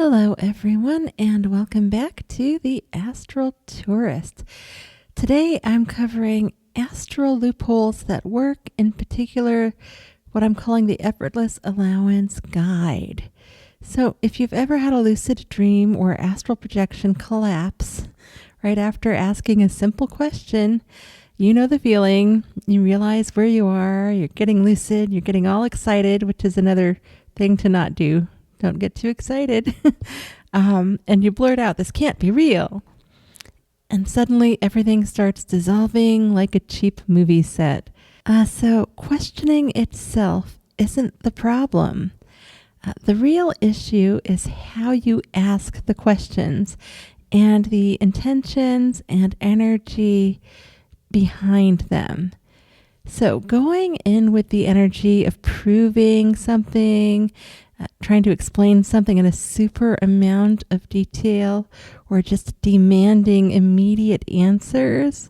Hello, everyone, and welcome back to the Astral Tourist. Today, I'm covering astral loopholes that work, in particular, what I'm calling the Effortless Allowance Guide. So, if you've ever had a lucid dream or astral projection collapse right after asking a simple question, you know the feeling. You realize where you are, you're getting lucid, you're getting all excited, which is another thing to not do. Don't get too excited. And you blurt out, "This can't be real." And suddenly everything starts dissolving like a cheap movie set. So questioning itself isn't the problem. The real issue is how you ask the questions and the intentions and energy behind them. So going in with the energy of proving something, trying to explain something in a super amount of detail, or just demanding immediate answers,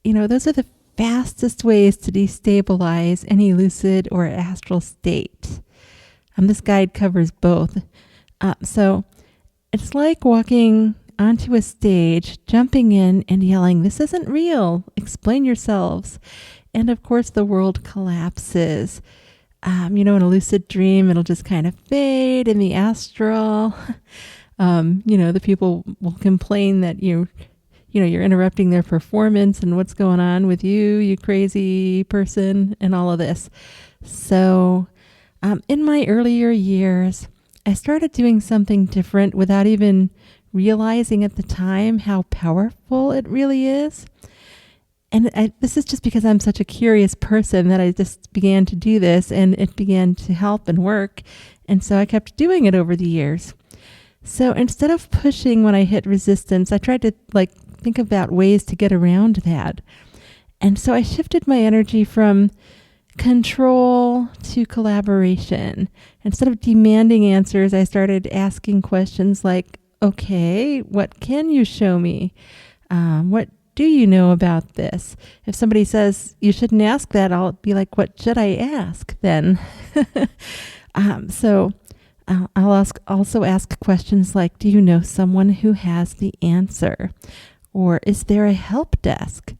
those are the fastest ways to destabilize any lucid or astral state. This guide covers both. So it's like walking onto a stage, jumping in and yelling, "This isn't real, explain yourselves." And of course the world collapses. In a lucid dream, it'll just kind of fade. In the astral, the people will complain that you're interrupting their performance and what's going on with you crazy person, and all of this. So in my earlier years, I started doing something different without even realizing at the time how powerful it really is. And this is just because I'm such a curious person that I just began to do this, and it began to help and work. And so I kept doing it over the years. So instead of pushing when I hit resistance, I tried to think about ways to get around that. And so I shifted my energy from control to collaboration. Instead of demanding answers, I started asking questions like, "Okay, what can you show me? What do you know about this?" If somebody says you shouldn't ask that, I'll be like, "What should I ask then?" So I'll also ask questions like, "Do you know someone who has the answer?" Or "Is there a help desk?"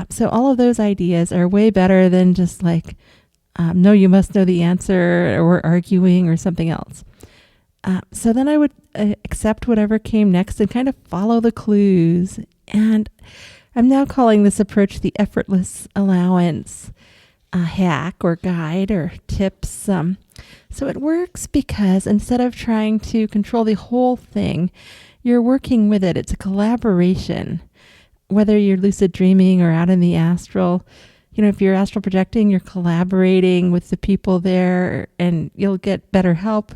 So all of those ideas are way better than just "No, you must know the answer," or arguing or something else. So then I would accept whatever came next and kind of follow the clues. And I'm now calling this approach the Effortless Allowance hack or guide or tips. So it works because instead of trying to control the whole thing, you're working with it. It's a collaboration. Whether you're lucid dreaming or out in the astral, if you're astral projecting, you're collaborating with the people there, and you'll get better help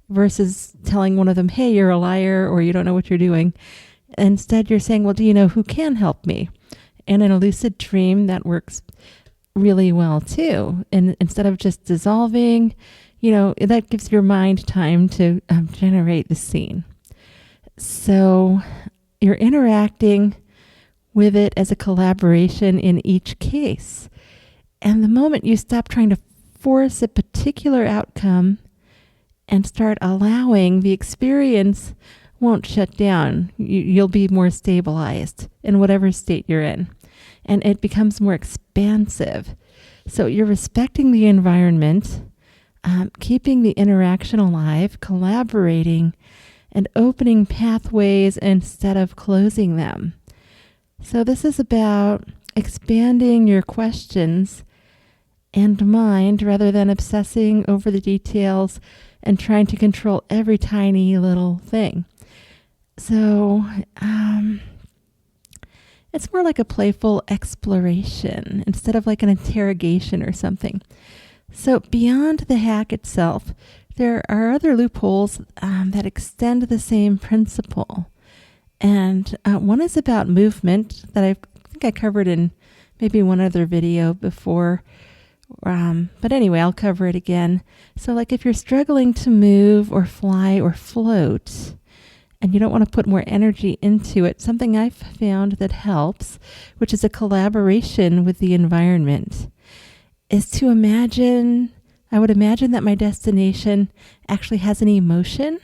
versus telling one of them, "Hey, you're a liar," or "You don't know what you're doing." Instead, you're saying, "Well, do you know who can help me?" And in a lucid dream, that works really well too. And instead of just dissolving, that gives your mind time to generate the scene. So you're interacting with it as a collaboration in each case. And the moment you stop trying to force a particular outcome and start allowing, the experience won't shut down. You'll be more stabilized in whatever state you're in. And it becomes more expansive. So you're respecting the environment, keeping the interaction alive, collaborating, and opening pathways instead of closing them. So this is about expanding your questions and mind rather than obsessing over the details and trying to control every tiny little thing. So it's more like a playful exploration instead of like an interrogation or something. So beyond the hack itself, there are other loopholes that extend the same principle. And one is about movement that I think I covered in maybe one other video before. But anyway, I'll cover it again. So if you're struggling to move or fly or float, and you don't want to put more energy into it, something I've found that helps, which is a collaboration with the environment, is to imagine, I would imagine that my destination actually has an emotion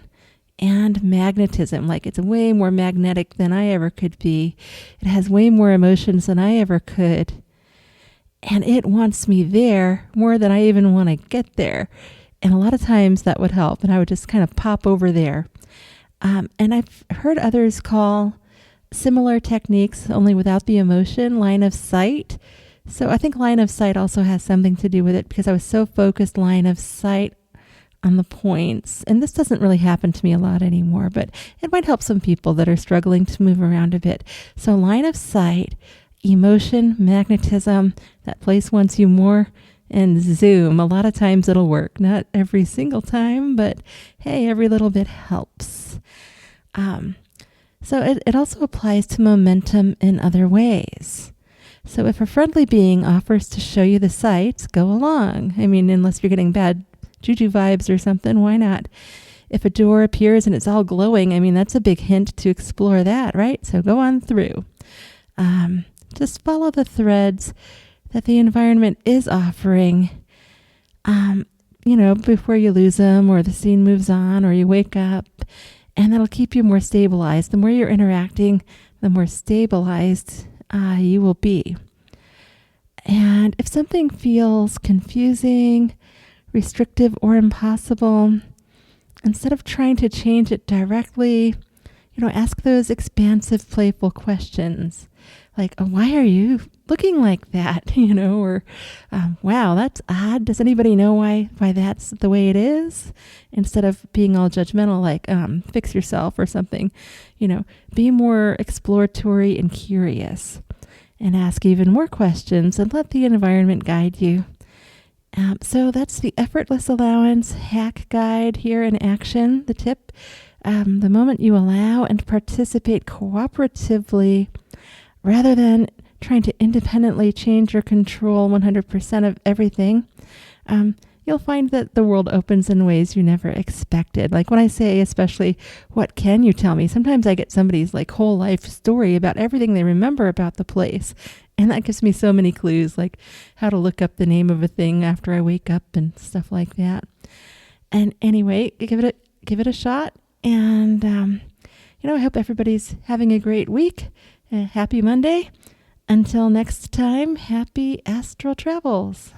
and magnetism. Like, it's way more magnetic than I ever could be. It has way more emotions than I ever could. And it wants me there more than I even want to get there. And a lot of times that would help. And I would just kind of pop over there. And I've heard others call similar techniques, only without the emotion, line of sight. So I think line of sight also has something to do with it, because I was so focused line of sight on the points. And this doesn't really happen to me a lot anymore, but it might help some people that are struggling to move around a bit. So line of sight, emotion, magnetism, that place wants you more, and zoom. A lot of times it'll work. Not every single time, but hey, every little bit helps. So it also applies to momentum in other ways. So if a friendly being offers to show you the sights, go along. I mean, unless you're getting bad juju vibes or something, why not? If a door appears and it's all glowing, I mean, that's a big hint to explore that, right? So go on through. Just follow the threads that the environment is offering, before you lose them, or the scene moves on, or you wake up, and that'll keep you more stabilized. The more you're interacting, the more stabilized you will be. And if something feels confusing, restrictive, or impossible, instead of trying to change it directly, ask those expansive, playful questions. Like, oh, why are you looking like that? Or, wow, that's odd. Does anybody know why that's the way it is? Instead of being all judgmental, like, fix yourself or something, be more exploratory and curious, and ask even more questions, and let the environment guide you. So that's the Effortless Allowance Hack Guide here in action. The tip, the moment you allow and participate cooperatively, rather than trying to independently change or control 100% of everything, you'll find that the world opens in ways you never expected. Like when I say, especially, what can you tell me? Sometimes I get somebody's whole life story about everything they remember about the place. And that gives me so many clues, like how to look up the name of a thing after I wake up and stuff like that. And anyway, give it a shot. And, I hope everybody's having a great week. Happy Monday. Until next time, happy astral travels.